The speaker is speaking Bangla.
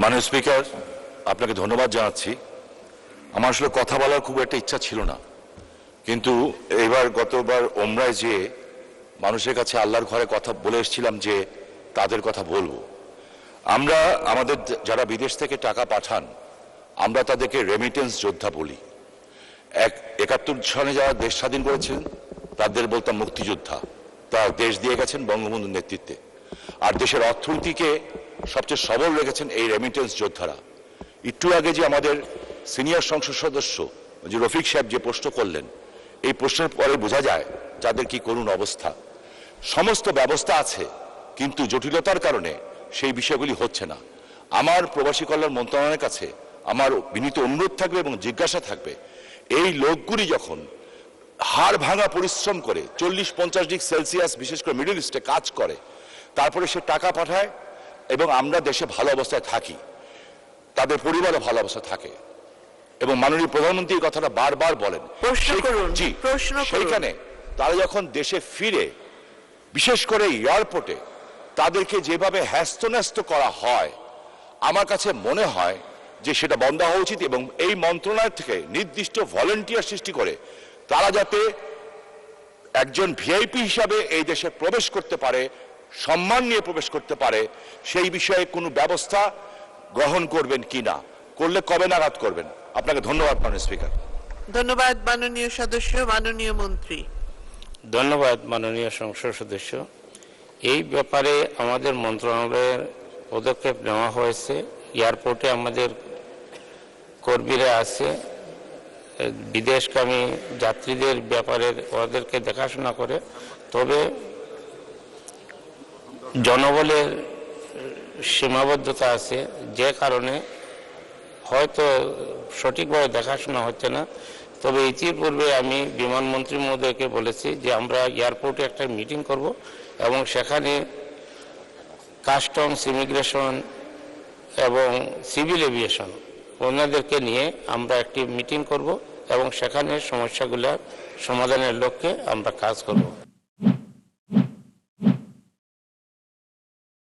মাননীয় স্পিকার, আপনাকে ধন্যবাদ জানাচ্ছি। আমার আসলে কথা বলার খুব একটা ইচ্ছা ছিল না, কিন্তু গতবার ওমরায় যেয়ে মানুষের কাছে আল্লাহর ঘরে কথা বলে এসেছিলাম যে তাদের কথা বলবো। আমরা আমাদের যারা বিদেশ থেকে টাকা পাঠান, আমরা তাদেরকে রেমিটেন্স যোদ্ধা বলি। 71 সালে যারা দেশ স্বাধীন করেছেন তাদের বলতাম মুক্তিযোদ্ধা। তারা দেশ দিয়ে গেছেন বঙ্গবন্ধুর নেতৃত্বে, আর দেশের অর্থনীতিকে সবচেয়ে সবল রেখেছেন এই রেমিটেন্স যোদ্ধারা। একটু আগে যে আমাদের সিনিয়র সংসদ সদস্য যে রফিক সাহেব যে প্রশ্ন করলেন, এই প্রশ্নের পরে বোঝা যায় যাদের কি করুণ অবস্থা। সমস্ত ব্যবস্থা আছে, কিন্তু জটিলতার কারণে সেই বিষয়গুলি হচ্ছে না। আমার প্রবাসী কল্যাণ মন্ত্রণালয়ের কাছে আমার বিনীত অনুরোধ থাকবে এবং জিজ্ঞাসা থাকবে, এই লোকগুলি যখন হাড় ভাঙা পরিশ্রম করে 40-50 ডিগ্রি সেলসিয়াস বিশেষ করে মিডল ইস্টে কাজ করে, তারপরে সে টাকা পাঠায় এবং আমরা দেশে ভালো অবস্থায় থাকি, তাদের পরিবারও ভালো অবস্থায় থাকে। এবং মাননীয় প্রধানমন্ত্রী এই কথাটা বারবার বলেন। সেইখানে তারা যখন দেশে ফিরে, বিশেষ করে এয়ারপোর্টে তাদেরকে যেভাবে হ্যাস্তন্যস্ত করা হয়, আমার কাছে মনে হয় যে সেটা বন্ধ হওয়া উচিত। এবং এই মন্ত্রণালয় থেকে নির্দিষ্ট ভলেন্টিয়ার সৃষ্টি করে তারা যাতে একজন ভিআইপি হিসাবে এই দেশে প্রবেশ করতে পারে, সম্মান নিয়ে প্রবেশ করতে পারে, সেই বিষয়ে কোনো ব্যবস্থা গ্রহণ করবেন কিনা, করলে কবে নাগাদ করবেন? আপনাকে ধন্যবাদ মাননীয় স্পিকার। ধন্যবাদ মাননীয় সদস্য। মাননীয় মন্ত্রী। ধন্যবাদ মাননীয় সংসদ সদস্য। এই ব্যাপারে আমাদের মন্ত্রণালয়ের পদক্ষেপ নেওয়া হয়েছে। এয়ারপোর্টে আমাদের কর্মীরা আছে, বিদেশগামী যাত্রীদের ব্যাপারে ওদেরকে দেখাশোনা করে। তবে জনবলের সীমাবদ্ধতা আছে, যে কারণে হয়তো সঠিকভাবে দেখাশোনা হচ্ছে না। তবে ইতিপূর্বে আমি বিমানমন্ত্রী মহোদয়কে বলেছি যে আমরা এয়ারপোর্টে একটা মিটিং করব এবং সেখানে কাস্টমস, ইমিগ্রেশন এবং সিভিল এভিয়েশন ওনাদেরকে নিয়ে আমরা একটি মিটিং করব এবং সেখানে সমস্যাগুলোর সমাধানের লক্ষ্যে আমরা কাজ করব।